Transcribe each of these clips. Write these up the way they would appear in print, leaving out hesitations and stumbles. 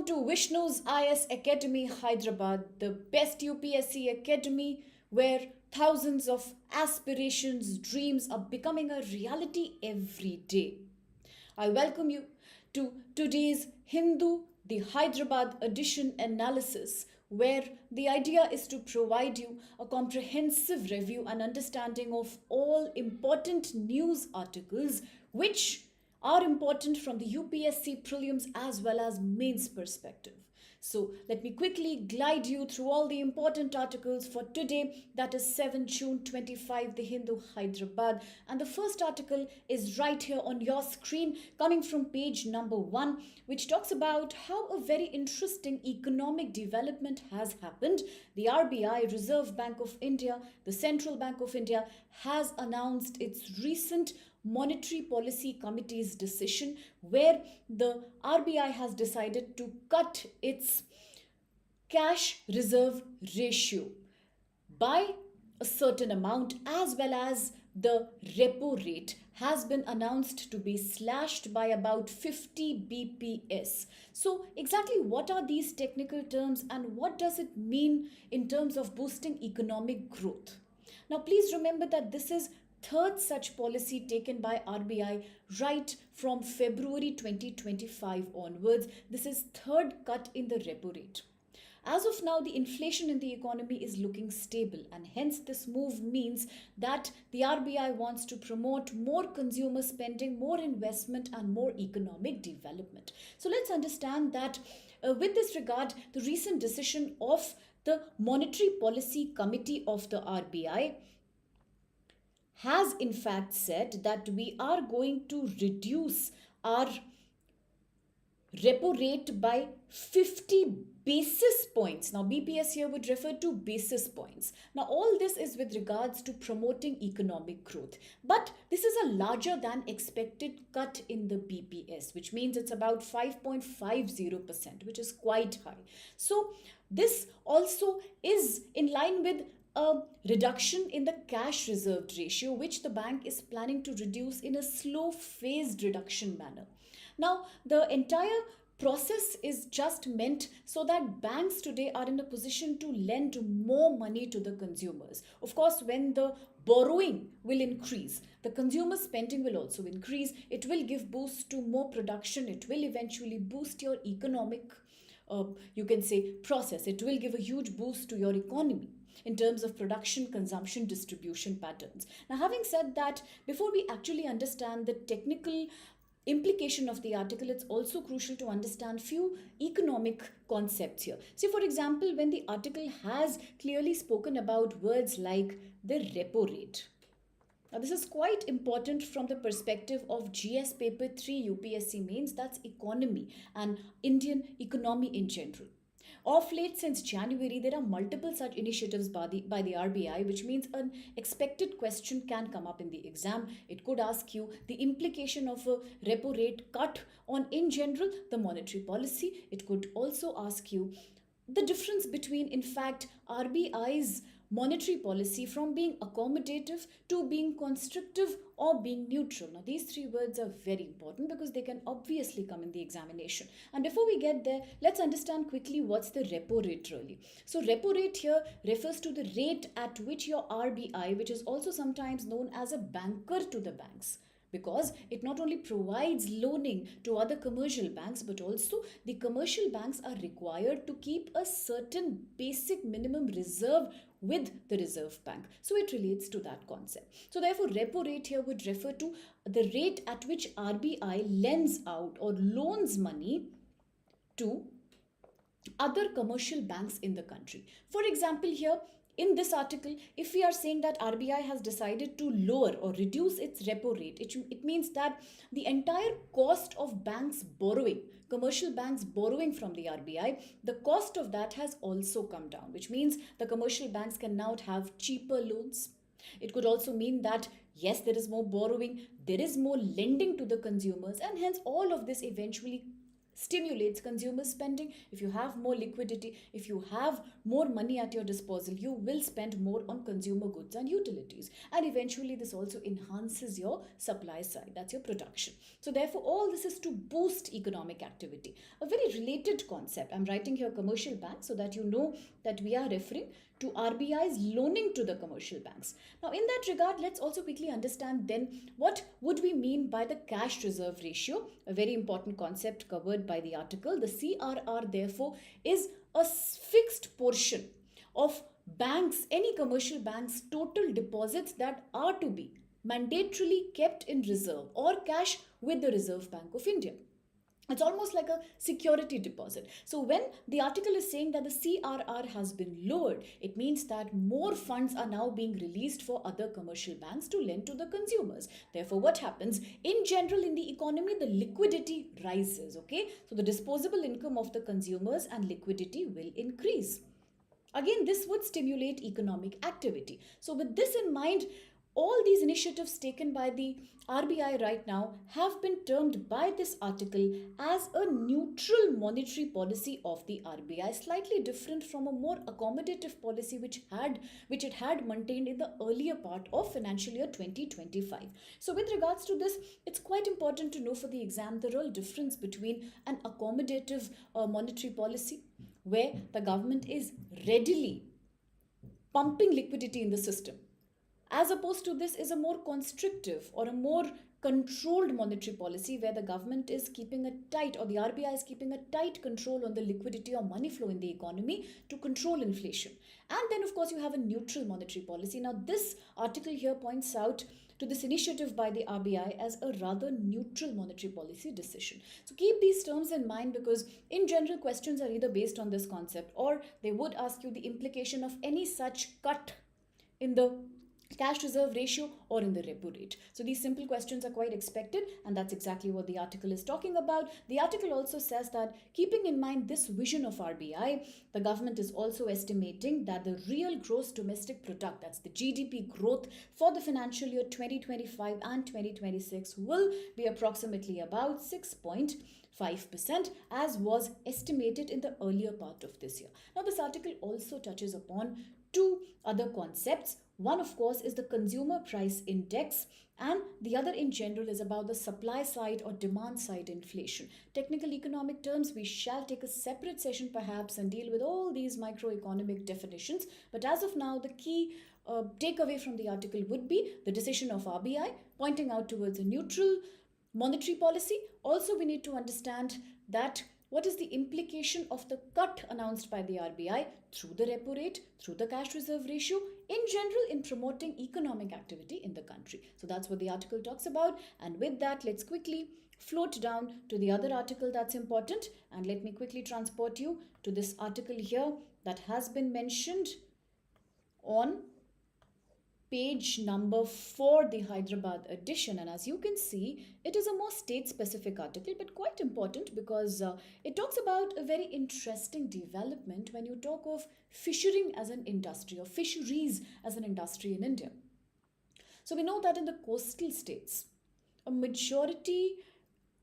to Vishnu's IAS Academy, Hyderabad, the best UPSC academy where thousands of aspirations, dreams are becoming a reality every day. I welcome you to today's Hindu, the Hyderabad edition analysis, where the idea is to provide you a comprehensive review and understanding of all important news articles which are important from the UPSC prelims as well as mains perspective. So let me quickly glide you through all the important articles for today, that is 7 June 25, the Hindu Hyderabad. And the first article is right here on your screen, coming from page number 1, which talks about how a very interesting economic development has happened. The RBI, Reserve Bank of India, the Central Bank of India, has announced its recent Monetary Policy Committee's decision where the RBI has decided to cut its cash reserve ratio by a certain amount, as well as the repo rate has been announced to be slashed by about 50 BPS. So exactly what are these technical terms and what does it mean in terms of boosting economic growth? Now please remember that this is third such policy taken by RBI right from February 2025 onwards. This is third cut in the repo rate. As of now, the inflation in the economy is looking stable, and hence this move means that the RBI wants to promote more consumer spending, more investment and more economic development. So let's understand that with this regard, the recent decision of the Monetary Policy Committee of the RBI has in fact said that we are going to reduce our repo rate by 50 basis points. Now BPS here would refer to basis points. Now all this is with regards to promoting economic growth. But this is a larger than expected cut in the BPS, which means it's about 5.50%, which is quite high. So this also is in line with a reduction in the cash reserve ratio, which the bank is planning to reduce in a slow phased reduction manner. Now, the entire process is just meant so that banks today are in a position to lend more money to the consumers. Of course, when the borrowing will increase, the consumer spending will also increase. It will give boost to more production. It will eventually boost your economic, you can say, process. It will give a huge boost to your economy in terms of production, consumption, distribution patterns. Now, having said that, before we actually understand the technical implication of the article, it's also crucial to understand few economic concepts here. See, for example, when the article has clearly spoken about words like the repo rate. Now, this is quite important from the perspective of GS paper 3 UPSC mains, that's economy and Indian economy in general. Of late, since January, there are multiple such initiatives by the RBI, which means an expected question can come up in the exam. It could ask you the implication of a repo rate cut on, in general, the monetary policy. It could also ask you the difference between, in fact, RBI's monetary policy from being accommodative to being constrictive or being neutral. Now, these three words are very important because they can obviously come in the examination. And before we get there, let's understand quickly what's the repo rate really. So repo rate here refers to the rate at which your RBI, which is also sometimes known as a banker to the banks, because it not only provides loaning to other commercial banks, but also the commercial banks are required to keep a certain basic minimum reserve with the Reserve Bank. So it relates to that concept. So therefore, repo rate here would refer to the rate at which RBI lends out or loans money to other commercial banks in the country. For example, here, in this article, if we are saying that RBI has decided to lower or reduce its repo rate, it means that the entire cost of banks borrowing, commercial banks borrowing from the RBI, the cost of that has also come down, which means the commercial banks can now have cheaper loans. It could also mean that, yes, there is more borrowing, there is more lending to the consumers, and hence all of this eventually stimulates consumer spending. If you have more liquidity, if you have more money at your disposal, you will spend more on consumer goods and utilities. And eventually, this also enhances your supply side, that's your production. So, therefore, all this is to boost economic activity. A very related concept. I'm writing here commercial banks so that you know that we are referring to RBI's loaning to the commercial banks. Now, in that regard, let's also quickly understand then what would we mean by the cash reserve ratio, a very important concept covered by the article. The CRR, therefore, is a fixed portion of banks, any commercial bank's total deposits that are to be mandatorily kept in reserve or cash with the Reserve Bank of India. It's almost like a security deposit. So when the article is saying that the CRR has been lowered, it means that more funds are now being released for other commercial banks to lend to the consumers. Therefore, what happens? In general, in the economy, the liquidity rises, okay? So the disposable income of the consumers and liquidity will increase. Again, this would stimulate economic activity. So with this in mind, all these initiatives taken by the RBI right now have been termed by this article as a neutral monetary policy of the RBI, slightly different from a more accommodative policy which it had maintained in the earlier part of financial year 2025. So with regards to this, it's quite important to know for the exam the real difference between an accommodative monetary policy where the government is readily pumping liquidity in the system, as opposed to this is a more constrictive or a more controlled monetary policy where the government is keeping a tight, or the RBI is keeping a tight control on the liquidity or money flow in the economy to control inflation. And then of course you have a neutral monetary policy. Now this article here points out to this initiative by the RBI as a rather neutral monetary policy decision. So keep these terms in mind, because in general questions are either based on this concept or they would ask you the implication of any such cut in the cash reserve ratio or in the repo rate. So these simple questions are quite expected, and that's exactly what the article is talking about. The article also says that keeping in mind this vision of RBI, the government is also estimating that the real gross domestic product, that's the GDP growth for the financial year 2025 and 2026 will be approximately about 6.5%, as was estimated in the earlier part of this year. Now this article also touches upon two other concepts. One, of course, is the consumer price index, and the other in general is about the supply side or demand side inflation. Technical economic terms, we shall take a separate session perhaps and deal with all these microeconomic definitions. But as of now, the key takeaway from the article would be the decision of RBI pointing out towards a neutral monetary policy. Also, we need to understand that what is the implication of the cut announced by the RBI through the repo rate, through the cash reserve ratio, in general in promoting economic activity in the country. So that's what the article talks about. And with that, let's quickly float down to the other article that's important. And let me quickly transport you to this article here that has been mentioned on page number 4, the Hyderabad edition. And as you can see, it is a more state-specific article, but quite important because it talks about a very interesting development when you talk of fishing as an industry or fisheries as an industry in India. So we know that in the coastal states, a majority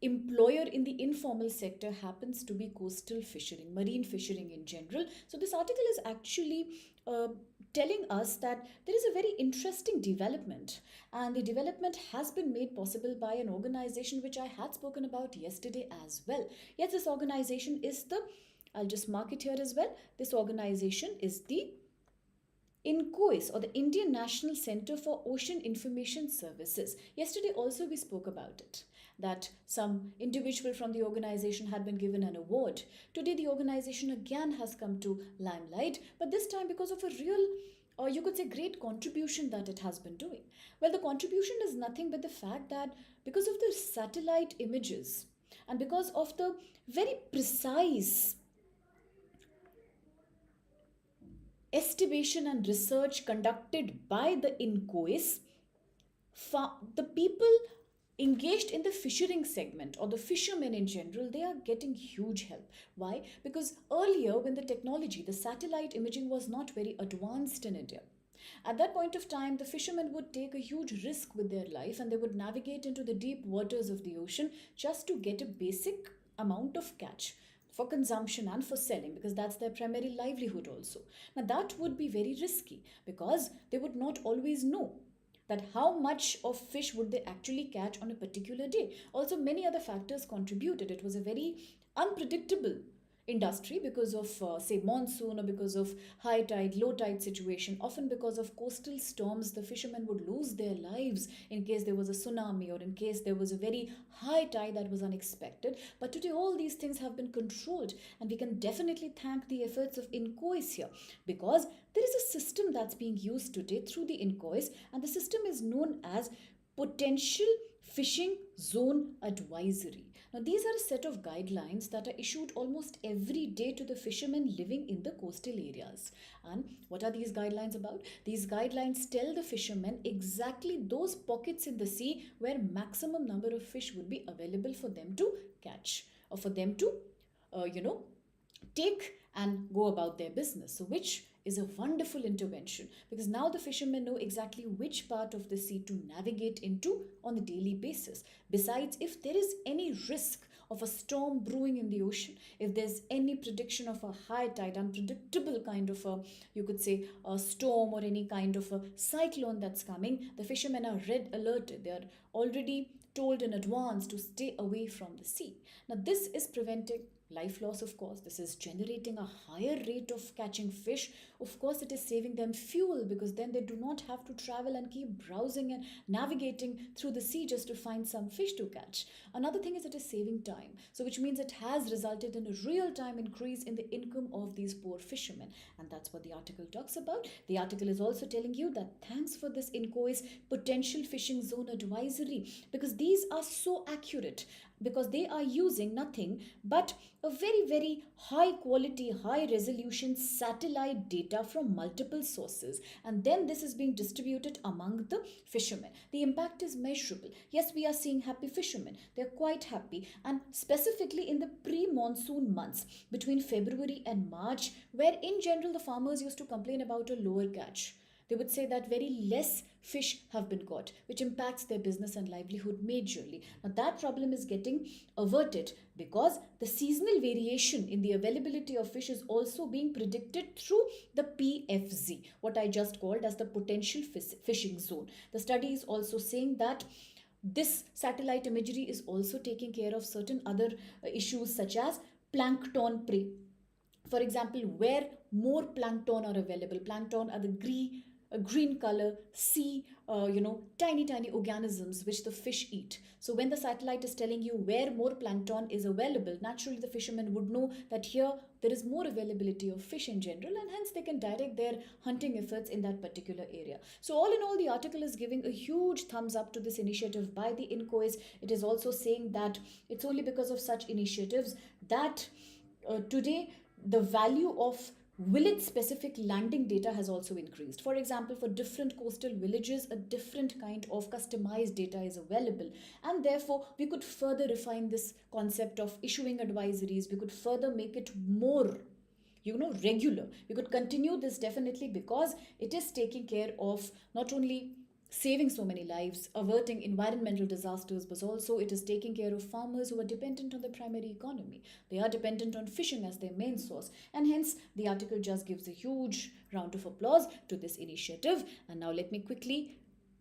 employer in the informal sector happens to be coastal fishing, marine fishing in general. So this article is actually telling us that there is a very interesting development, and the development has been made possible by an organization which I had spoken about yesterday as well. Yes, this organization is the, I'll just mark it here as well, this organization is the INCOIS, or the Indian National Center for Ocean Information Services. Yesterday also we spoke about it, that some individual from the organization had been given an award. Today the organization again has come to limelight, but this time because of a real, or you could say great contribution that it has been doing. Well, the contribution is nothing but the fact that because of the satellite images and because of the very precise estimation and research conducted by the INCOIS, the people engaged in the fishing segment or the fishermen in general, they are getting huge help. Why? Because earlier when the technology, the satellite imaging was not very advanced in India. At that point of time, the fishermen would take a huge risk with their life and they would navigate into the deep waters of the ocean just to get a basic amount of catch for consumption and for selling, because that's their primary livelihood also. Now that would be very risky, because they would not always know that how much of fish would they actually catch on a particular day. Also, many other factors contributed. It was a very unpredictable industry because of say monsoon, or because of high tide low tide situation. Often because of coastal storms, the fishermen would lose their lives in case there was a tsunami, or in case there was a very high tide that was unexpected. But today all these things have been controlled, and we can definitely thank the efforts of INCOIS here, because there is a system that's being used today through the INCOIS, and the system is known as Potential Fishing Zone Advisory. Now, these are a set of guidelines that are issued almost every day to the fishermen living in the coastal areas. And what are these guidelines about? These guidelines tell the fishermen exactly those pockets in the sea where maximum number of fish would be available for them to catch, or for them to, take and go about their business. So, which is a wonderful intervention, because now the fishermen know exactly which part of the sea to navigate into on a daily basis. Besides, if there is any risk of a storm brewing in the ocean, if there's any prediction of a high tide, unpredictable kind of a, you could say, a storm, or any kind of a cyclone that's coming, the fishermen are red alerted. They are already told in advance to stay away from the sea. Now, this is preventing life loss, of course. This is generating a higher rate of catching fish. Of course, it is saving them fuel, because then they do not have to travel and keep browsing and navigating through the sea just to find some fish to catch. Another thing is it is saving time. So, which means it has resulted in a real time increase in the income of these poor fishermen. And that's what the article talks about. The article is also telling you that thanks for this INCOIS Potential Fishing Zone Advisory, because these are so accurate, because they are using nothing but a very high quality, high resolution satellite data from multiple sources, and then this is being distributed among the fishermen. The impact is measurable. Yes, we are seeing happy fishermen. They're quite happy, and specifically in the pre-monsoon months between February and March, where in general the farmers used to complain about a lower catch. They would say that very less fish have been caught, which impacts their business and livelihood majorly. Now, that problem is getting averted, because the seasonal variation in the availability of fish is also being predicted through the PFZ, what I just called as the Potential Fishing Zone. The study is also saying that this satellite imagery is also taking care of certain other issues, such as plankton prey. For example, where more plankton are available. Plankton are the green color sea, tiny organisms which the fish eat. So when the satellite is telling you where more plankton is available, naturally the fishermen would know that here there is more availability of fish in general, and hence they can direct their hunting efforts in that particular area. So all in all, the article is giving a huge thumbs up to this initiative by the INCOIS. It is also saying that it's only because of such initiatives that today the value of village specific landing data has also increased. For example, for different coastal villages, a different kind of customized data is available, and therefore we could further refine this concept of issuing advisories. We could further make it more regular. We could continue this definitely, because it is taking care of not only saving so many lives, averting environmental disasters, but also it is taking care of farmers who are dependent on the primary economy. They are dependent on fishing as their main source, and hence the article just gives a huge round of applause to this initiative. And now let me quickly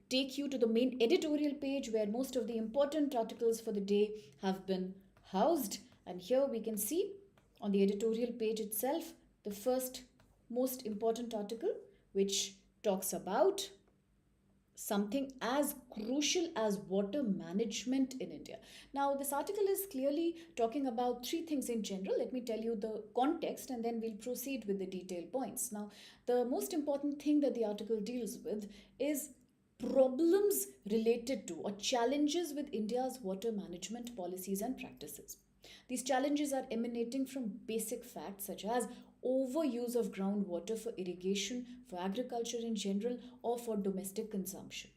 take you to the main editorial page, where most of the important articles for the day have been housed. And here we can see on the editorial page itself the first most important article, which talks about something as crucial as water management in India. Now, this article is clearly talking about three things in general. Let me tell you the context, and then we'll proceed with the detailed points. Now, the most important thing that the article deals with is problems related to, or challenges with, India's water management policies and practices. These challenges are emanating from basic facts such as overuse of groundwater for irrigation, for agriculture in general, or for domestic consumption.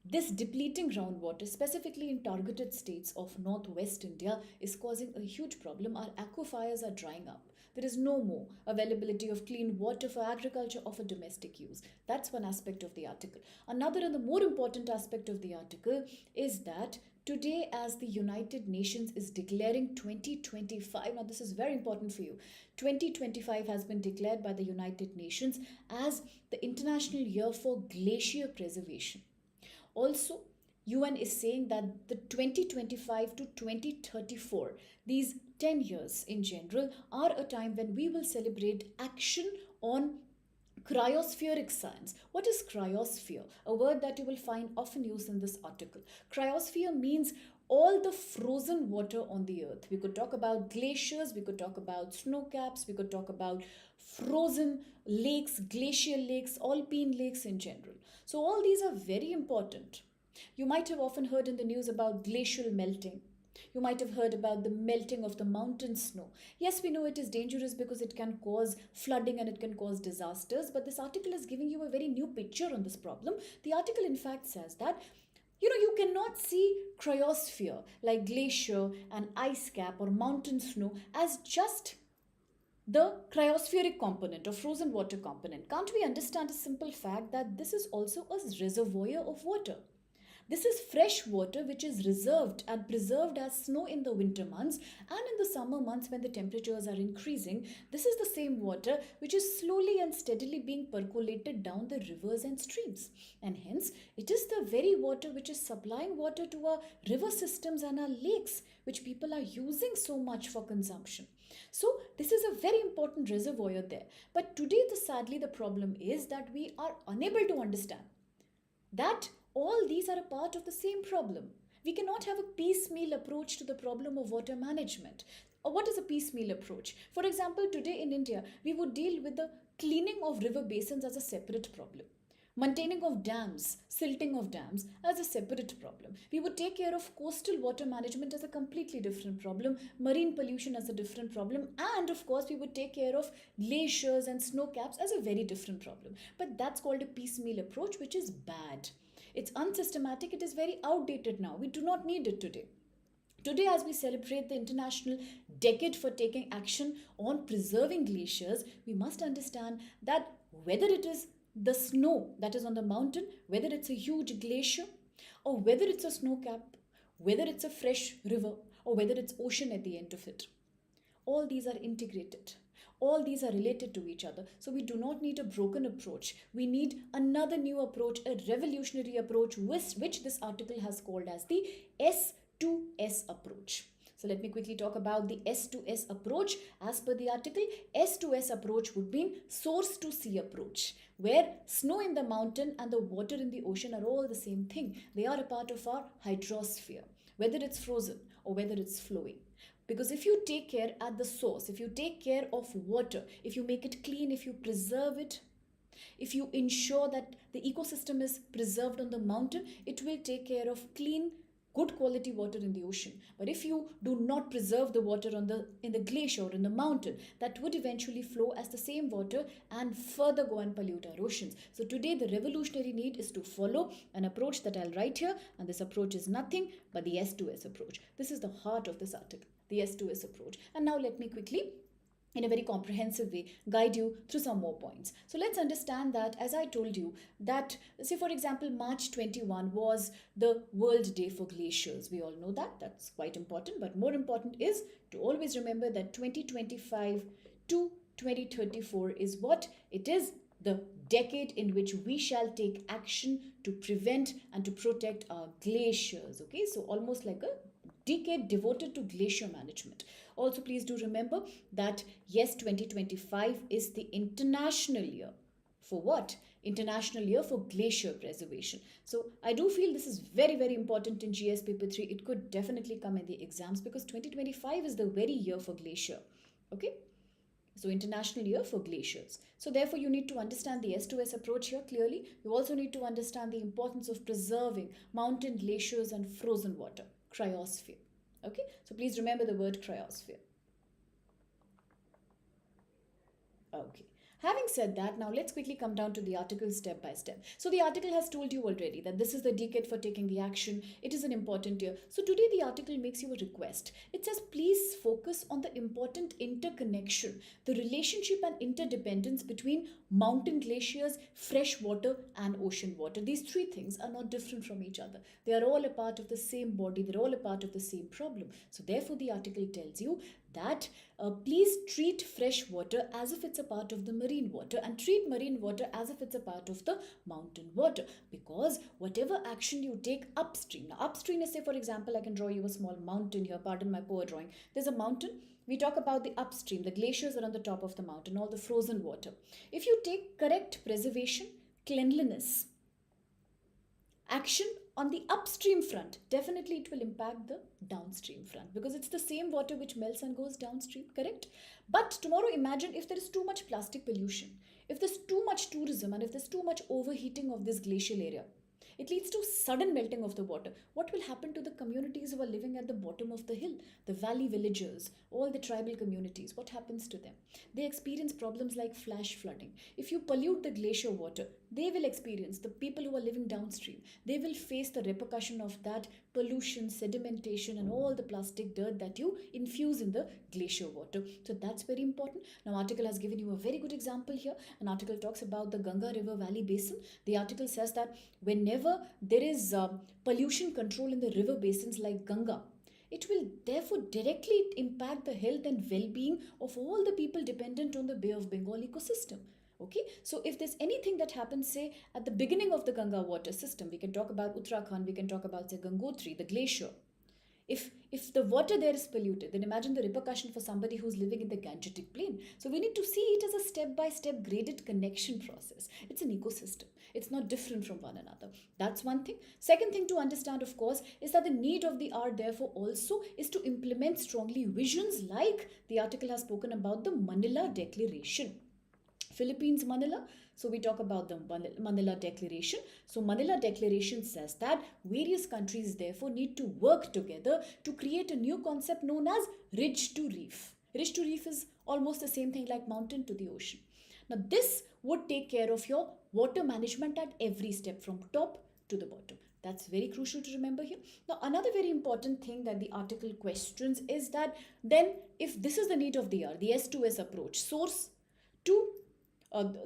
This depleting groundwater, specifically in targeted states of northwest India, is causing a huge problem. Our aquifers are drying up. There is no more availability of clean water for agriculture or for domestic use. That's one aspect of the article. Another and the more important aspect of the article is that Today, as the United Nations is declaring 2025, now this is very important for you. 2025 has been declared by the United Nations as the International Year for Glacier Preservation. Also, UN is saying that the 2025 to 2034, these 10 years in general, are a time when we will celebrate action on cryospheric science. What is cryosphere? A word that you will find often used in this article. Cryosphere means all the frozen water on the earth. We could talk about glaciers, we could talk about snow caps, we could talk about frozen lakes, glacial lakes, alpine lakes in general. So all these are very important. You might have often heard in the news about glacial melting. You might have heard about the melting of the mountain snow. Yes, we know it is dangerous because it can cause flooding and it can cause disasters, but this article is giving you a very new picture on this problem. The article in fact says that you cannot see cryosphere like glacier and ice cap or mountain snow as just the cryospheric component or frozen water component. Can't we understand a simple fact that this is also a reservoir of water? This is fresh water which is reserved and preserved as snow in the winter months, and in the summer months when the temperatures are increasing, this is the same water which is slowly and steadily being percolated down the rivers and streams. And hence, it is the very water which is supplying water to our river systems and our lakes, which people are using so much for consumption. So this is a very important reservoir there. But today, sadly, the problem is that we are unable to understand that all these are a part of the same problem. We cannot have a piecemeal approach to the problem of water management. Or what is a piecemeal approach? For example, today in India, we would deal with the cleaning of river basins as a separate problem. Maintaining of dams, silting of dams as a separate problem. We would take care of coastal water management as a completely different problem, marine pollution as a different problem, and of course we would take care of glaciers and snow caps as a very different problem. But that's called a piecemeal approach, which is bad. It's unsystematic, it is very outdated now. We do not need it today. Today, as we celebrate the International Decade for Taking Action on Preserving Glaciers, we must understand that whether it is the snow that is on the mountain, whether it's a huge glacier, or whether it's a snow cap, whether it's a fresh river, or whether it's ocean at the end of it, all these are integrated. All these are related to each other. So we do not need a broken approach. We need another new approach, a revolutionary approach, which this article has called as the S2S approach. So let me quickly talk about the S2S approach. As per the article, S2S approach would mean source to sea approach, where snow in the mountain and the water in the ocean are all the same thing. They are a part of our hydrosphere, whether it's frozen or whether it's flowing. Because if you take care at the source, if you take care of water, if you make it clean, if you preserve it, if you ensure that the ecosystem is preserved on the mountain, it will take care of clean, good quality water in the ocean. But if you do not preserve the water in the glacier or in the mountain, that would eventually flow as the same water and further go and pollute our oceans. So today the revolutionary need is to follow an approach that I'll write here, and this approach is nothing but the S2S approach. This is the heart of this article, the S2S approach. And now let me quickly, in a very comprehensive way, guide you through some more points. So let's understand that, as I told you, that, say for example, March 21 was the World Day for Glaciers. We all know that. That's quite important. But more important is to always remember that 2025 to 2034 is what? It is the decade in which we shall take action to prevent and to protect our glaciers. Okay, so almost like a decade devoted to glacier management. Also, please do remember that yes, 2025 is the international year. For what? International year for glacier preservation. So I do feel this is very, very important in GS paper 3. It could definitely come in the exams because 2025 is the very year for glacier. Okay? So international year for glaciers. So therefore you need to understand the S2S approach here clearly. You also need to understand the importance of preserving mountain glaciers and frozen water, cryosphere. Okay, so please remember the word cryosphere. Okay. Having said that, now let's quickly come down to the article step by step. So the article has told you already that this is the decade for taking the action. It is an important year. So today the article makes you a request. It says please focus on the important interconnection, the relationship and interdependence between mountain glaciers, fresh water and ocean water. These three things are not different from each other. They are all a part of the same body. They're all a part of the same problem. So therefore the article tells you that please treat fresh water as if it's a part of the marine water and treat marine water as if it's a part of the mountain water, because whatever action you take upstream. Now upstream is, say for example, I can draw you a small mountain here, pardon my poor drawing. There's a mountain. We talk about the upstream, the glaciers are on the top of the mountain, all the frozen water. If you take correct preservation, cleanliness, action on the upstream front, definitely it will impact the downstream front, because it's the same water which melts and goes downstream, correct? But tomorrow imagine if there is too much plastic pollution, if there's too much tourism, and if there's too much overheating of this glacial area. It leads to sudden melting of the water. What will happen to the communities who are living at the bottom of the hill? The valley villagers, all the tribal communities, what happens to them? They experience problems like flash flooding. If you pollute the glacier water, they will experience, the people who are living downstream, they will face the repercussion of that pollution, sedimentation and all the plastic dirt that you infuse in the glacier water. So that's very important. Now article has given you a very good example here. An article talks about the Ganga River Valley Basin. The article says that whenever there is pollution control in the river basins like Ganga, it will therefore directly impact the health and well-being of all the people dependent on the Bay of Bengal ecosystem. Okay, so if there's anything that happens, say at the beginning of the Ganga water system, we can talk about Uttarakhand, we can talk about, say, Gangotri, the glacier. If the water there is polluted, then imagine the repercussion for somebody who's living in the Gangetic plain. So we need to see it as a step-by-step graded connection process. It's an ecosystem. It's not different from one another. That's one thing. Second thing to understand, of course, is that the need of the hour, therefore, also is to implement strongly visions like the article has spoken about the Manila Declaration. Philippines, Manila. So we talk about the Manila Declaration. So Manila Declaration says that various countries therefore need to work together to create a new concept known as ridge to reef. Ridge to reef is almost the same thing like mountain to the ocean. Now this would take care of your water management at every step from top to the bottom. That's very crucial to remember here. Now, another very important thing that the article questions is that then if this is the need of the hour, the S2S approach, source to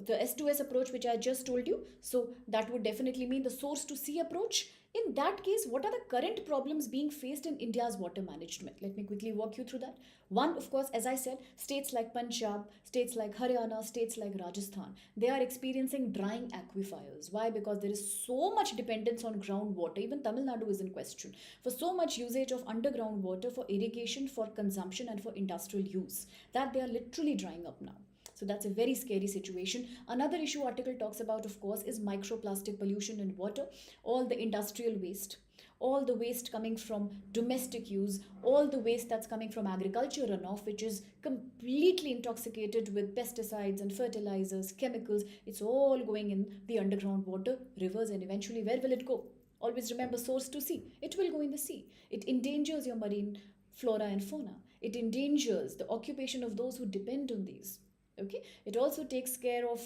the S2S approach which I just told you, so that would definitely mean the source to sea approach. In that case, what are the current problems being faced in India's water management? Let me quickly walk you through that. One, of course, as I said, states like Punjab, states like Haryana, states like Rajasthan, they are experiencing drying aquifers. Why? Because there is so much dependence on groundwater. Even Tamil Nadu is in question for so much usage of underground water for irrigation, for consumption and for industrial use, that they are literally drying up now. So that's a very scary situation. Another issue article talks about, of course, is microplastic pollution in water, all the industrial waste, all the waste coming from domestic use, all the waste that's coming from agriculture runoff, which is completely intoxicated with pesticides and fertilizers, chemicals. It's all going in the underground water, rivers, and eventually where will it go? Always remember, source to sea. It will go in the sea. It endangers your marine flora and fauna. It endangers the occupation of those who depend on these. Okay, it also takes care of,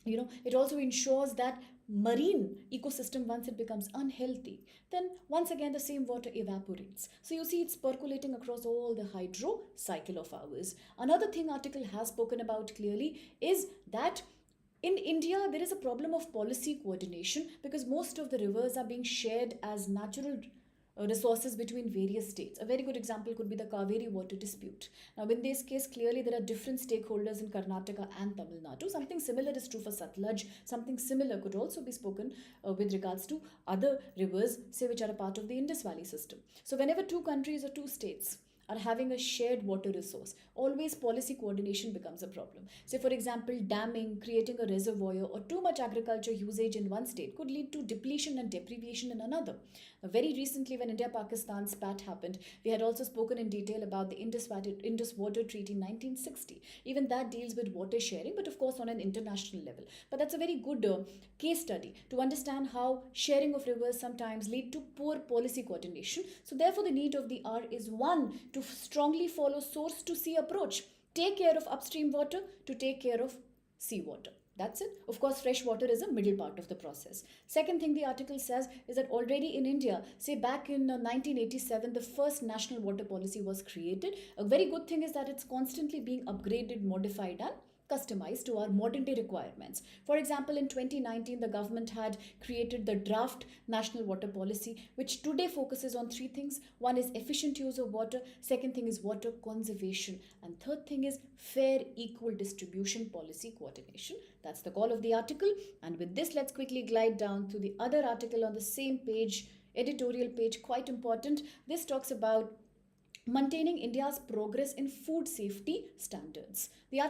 it also ensures that marine ecosystem, once it becomes unhealthy, then once again the same water evaporates. So you see it's percolating across all the hydro cycle of ours. Another thing article has spoken about clearly is that in India, there is a problem of policy coordination because most of the rivers are being shared as natural resources between various states. A very good example could be the Kaveri water dispute. Now, in this case, clearly there are different stakeholders in Karnataka and Tamil Nadu. Something similar is true for Satluj. Something similar could also be spoken with regards to other rivers, say, which are a part of the Indus Valley system. So, whenever two countries or two states are having a shared water resource, always policy coordination becomes a problem. Say, for example, damming, creating a reservoir, or too much agriculture usage in one state could lead to depletion and deprivation in another. Now, very recently, when India-Pakistan spat happened, we had also spoken in detail about the Indus Water Treaty in 1960. Even that deals with water sharing, but of course on an international level. But that's a very good case study to understand how sharing of rivers sometimes lead to poor policy coordination. So therefore, the need of the hour is one, to strongly follow source to sea approach. Take care of upstream water to take care of seawater. That's it. Of course, fresh water is a middle part of the process. Second thing the article says is that already in India, say back in 1987, the first national water policy was created. A very good thing is that it's constantly being upgraded, modified, and customized to our modern day requirements. For example, in 2019, the government had created the draft national water policy, which today focuses on three things. One is efficient use of water, second thing is water conservation, and third thing is fair equal distribution policy coordination. That's the call of the article. And with this, let's quickly glide down to the other article on the same page, editorial page, quite important. This talks about maintaining India's progress in food safety standards. The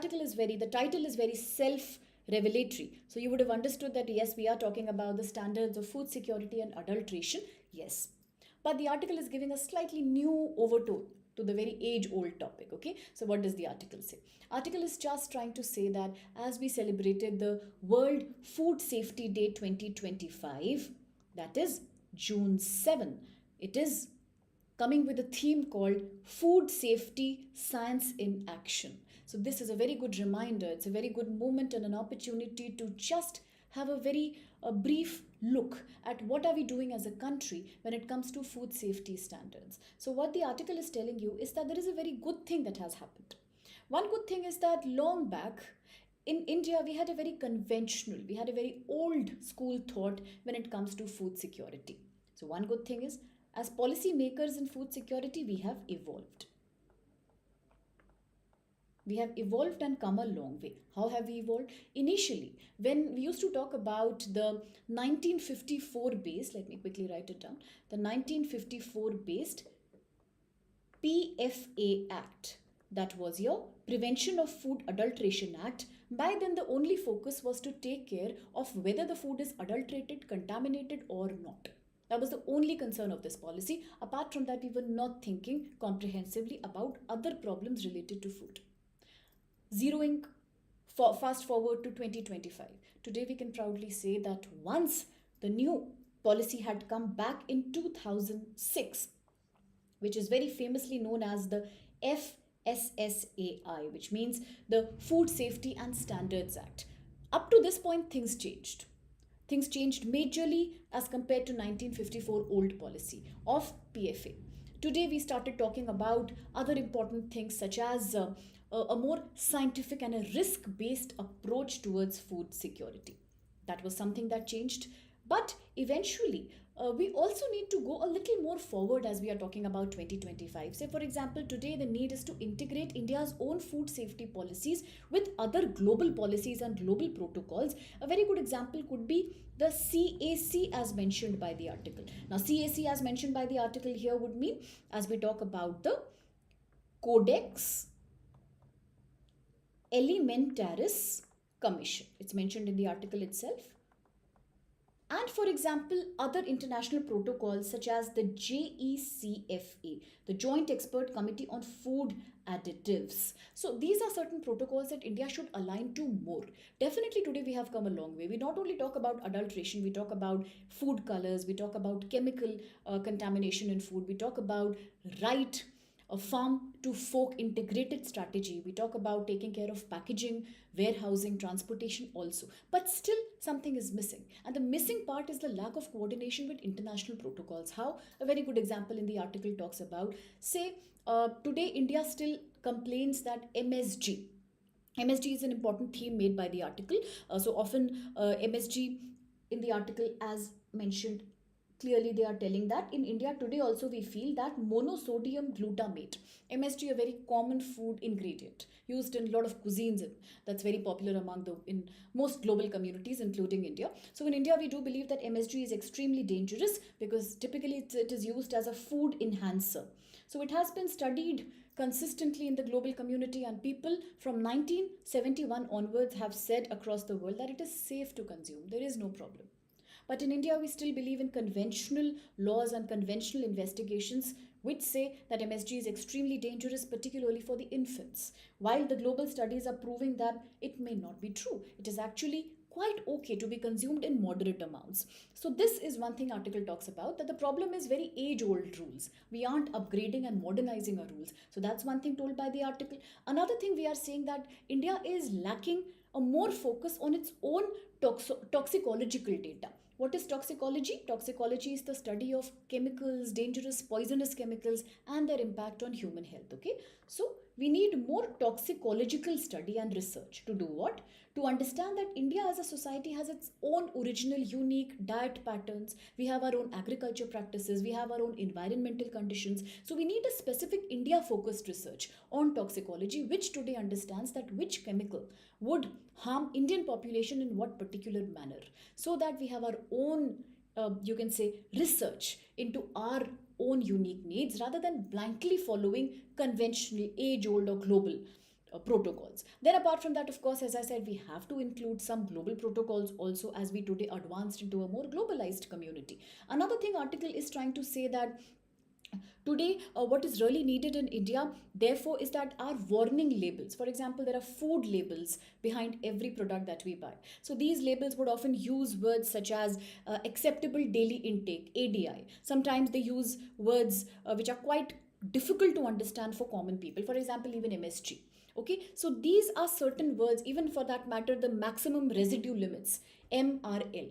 title is very self-revelatory. So you would have understood that yes, we are talking about the standards of food security and adulteration. Yes. But the article is giving a slightly new overtone to the very age-old topic. Okay. So what does the article say? Article is just trying to say that as we celebrated the World Food Safety Day 2025, that is June 7, it is coming with a theme called Food Safety Science in Action. So this is a very good reminder. It's a very good moment and an opportunity to just have a very brief look at what are we doing as a country when it comes to food safety standards. So what the article is telling you is that there is a very good thing that has happened. One good thing is that long back in India, we had a very old school thought when it comes to food security. So one good thing is, as policymakers in food security, we have evolved. We have evolved and come a long way. How have we evolved? Initially, when we used to talk about the 1954 based, let me quickly write it down, the 1954 based PFA Act, that was your Prevention of Food Adulteration Act. By then, the only focus was to take care of whether the food is adulterated, contaminated or not. That was the only concern of this policy. Apart from that, we were not thinking comprehensively about other problems related to food. Zeroing fast forward to 2025. Today, we can proudly say that once the new policy had come back in 2006, which is very famously known as the FSSAI, which means the Food Safety and Standards Act. Up to this point, things changed. Things changed majorly as compared to 1954 old policy of PFA. Today we started talking about other important things such as a more scientific and a risk-based approach towards food security. That was something that changed. But eventually, we also need to go a little more forward as we are talking about 2025. Say, for example, today the need is to integrate India's own food safety policies with other global policies and global protocols. A very good example could be the CAC as mentioned by the article. Now, CAC as mentioned by the article here would mean, as we talk about the Codex Alimentaris Commission. It's mentioned in the article itself. And for example, other international protocols such as the JECFA, the Joint Expert Committee on Food Additives. So these are certain protocols that India should align to more. Definitely today we have come a long way. We not only talk about adulteration, we talk about food colors, we talk about chemical contamination in food, we talk about a farm to fork integrated strategy. We talk about taking care of packaging, warehousing, transportation also. But still something is missing. And the missing part is the lack of coordination with international protocols. How? A very good example in the article talks about, say, today India still complains that MSG is an important theme made by the article. So often MSG in the article as mentioned, clearly they are telling that in India today also we feel that monosodium glutamate, MSG, a very common food ingredient used in a lot of cuisines, that's very popular in most global communities including India. So in India we do believe that MSG is extremely dangerous because typically it is used as a food enhancer. So it has been studied consistently in the global community, and people from 1971 onwards have said across the world that it is safe to consume. There is no problem. But in India, we still believe in conventional laws and conventional investigations which say that MSG is extremely dangerous, particularly for the infants. While the global studies are proving that it may not be true. It is actually quite okay to be consumed in moderate amounts. So this is one thing article talks about, that the problem is very age-old rules. We aren't upgrading and modernizing our rules. So that's one thing told by the article. Another thing we are saying that India is lacking a a more focus on its own toxicological data. What is toxicology? Toxicology is the study of chemicals, dangerous, poisonous chemicals, and their impact on human health. Okay, so we need more toxicological study and research to do what? To understand that India as a society has its own original, unique diet patterns. We have our own agriculture practices, we have our own environmental conditions. So we need a specific India focused research on toxicology, which today understands that which chemical would harm Indian population in what particular manner, so that we have our own, you can say, research into our own unique needs rather than blankly following conventional, age old, or global protocols. Then, apart from that, of course, as I said, we have to include some global protocols also, as we today advanced into a more globalized community. Another thing article is trying to say that today, what is really needed in India, therefore, is that our warning labels. For example, there are food labels behind every product that we buy. So these labels would often use words such as acceptable daily intake, ADI. Sometimes they use words which are quite difficult to understand for common people. For example, even MSG. Okay, so these are certain words, even for that matter, the maximum residue limits, MRL.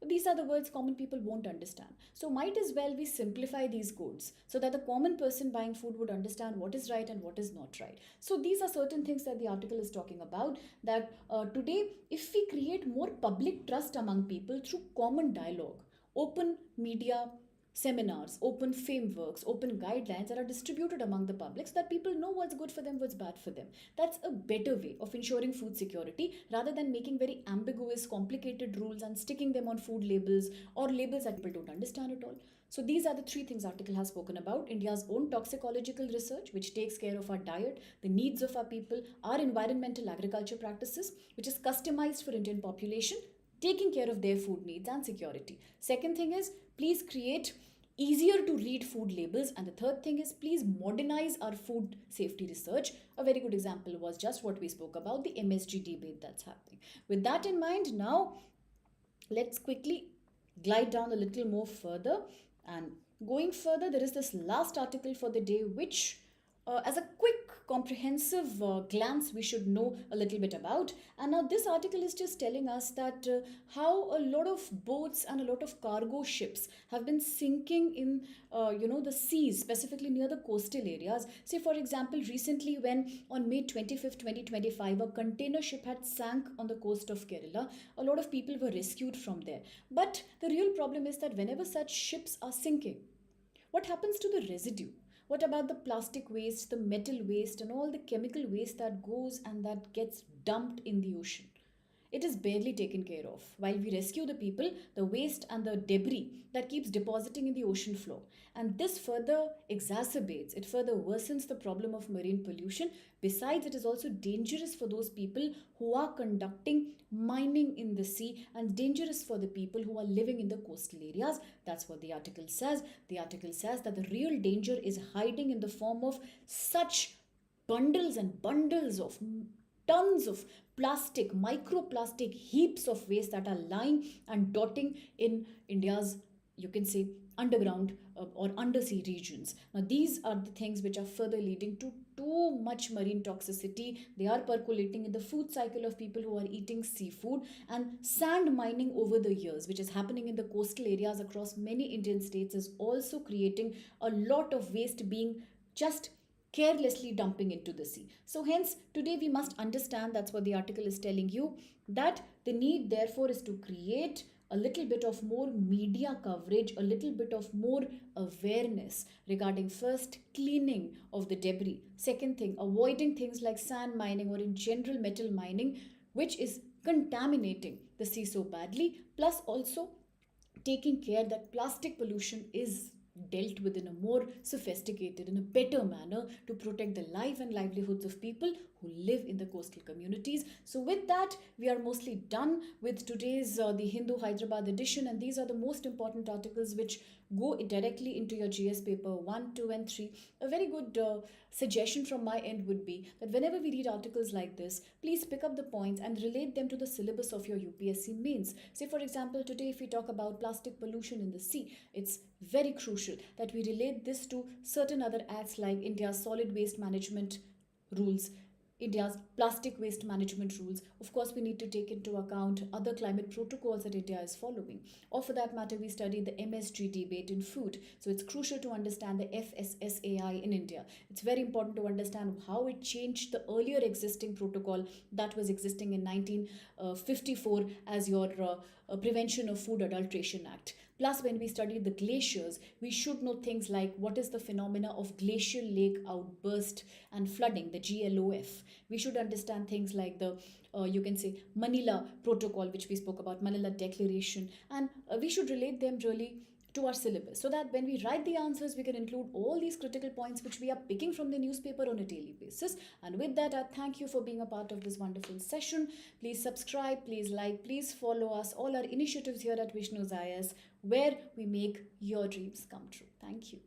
These are the words common people won't understand. So might as well we simplify these codes so that the common person buying food would understand what is right and what is not right. So these are certain things that the article is talking about, that today, if we create more public trust among people through common dialogue, open media seminars, open frameworks, open guidelines that are distributed among the public so that people know what's good for them, what's bad for them. That's a better way of ensuring food security rather than making very ambiguous, complicated rules and sticking them on food labels or labels that people don't understand at all. So these are the three things article has spoken about: India's own toxicological research, which takes care of our diet, the needs of our people, our environmental agriculture practices, which is customized for Indian population, taking care of their food needs and security. Second thing is, please create easier to read food labels. And the third thing is, please modernize our food safety research. A very good example was just what we spoke about, the MSG debate that's happening. With that in mind, now let's quickly glide down a little more further. And going further, there is this last article for the day, which as a quick comprehensive glance we should know a little bit about. And now this article is just telling us that how a lot of boats and a lot of cargo ships have been sinking in the seas, specifically near the coastal areas. Say for example, recently when on May 25th 2025 a container ship had sank on the coast of Kerala, a lot of people were rescued from there. But the real problem is that whenever such ships are sinking, what happens to the residue? What about the plastic waste, the metal waste, and all the chemical waste that goes and that gets dumped in the ocean? It is barely taken care of. While we rescue the people, the waste and the debris that keeps depositing in the ocean floor. And this further exacerbates, it further worsens the problem of marine pollution. Besides, it is also dangerous for those people who are conducting mining in the sea and dangerous for the people who are living in the coastal areas. That's what the article says. The article says that the real danger is hiding in the form of such bundles and bundles of tons of plastic, microplastic heaps of waste that are lying and dotting in India's, you can say, underground or undersea regions. Now, these are the things which are further leading to too much marine toxicity. They are percolating in the food cycle of people who are eating seafood, and sand mining over the years, which is happening in the coastal areas across many Indian states, is also creating a lot of waste being just carelessly dumping into the sea. So hence, today we must understand, that's what the article is telling you, that the need therefore is to create a little bit of more media coverage, a little bit of more awareness regarding first cleaning of the debris. Second thing, avoiding things like sand mining or in general metal mining, which is contaminating the sea so badly, plus also taking care that plastic pollution is dealt with in a more sophisticated, in a better manner to protect the life and livelihoods of people who live in the coastal communities. So with that, we are mostly done with today's the Hindu Hyderabad edition, and these are the most important articles which go directly into your GS paper 1, 2 and 3. A very good suggestion from my end would be that whenever we read articles like this, please pick up the points and relate them to the syllabus of your UPSC mains. Say for example, today if we talk about plastic pollution in the sea, it's very crucial that we relate this to certain other acts like India's solid waste management rules, India's plastic waste management rules. Of course, we need to take into account other climate protocols that India is following. Or for that matter, we study the MSG debate in food. So it's crucial to understand the FSSAI in India. It's very important to understand how it changed the earlier existing protocol that was existing in 1954 as your Prevention of Food Adulteration Act. Plus, when we study the glaciers, we should know things like what is the phenomena of glacial lake outburst and flooding, the GLOF. We should understand things like the you can say Manila Protocol, which we spoke about, Manila Declaration, and we should relate them really to our syllabus so that when we write the answers, we can include all these critical points which we are picking from the newspaper on a daily basis. And with that, I thank you for being a part of this wonderful session. Please subscribe, please like, please follow us, all our initiatives here at Vishnu IAS, where we make your dreams come true. Thank you.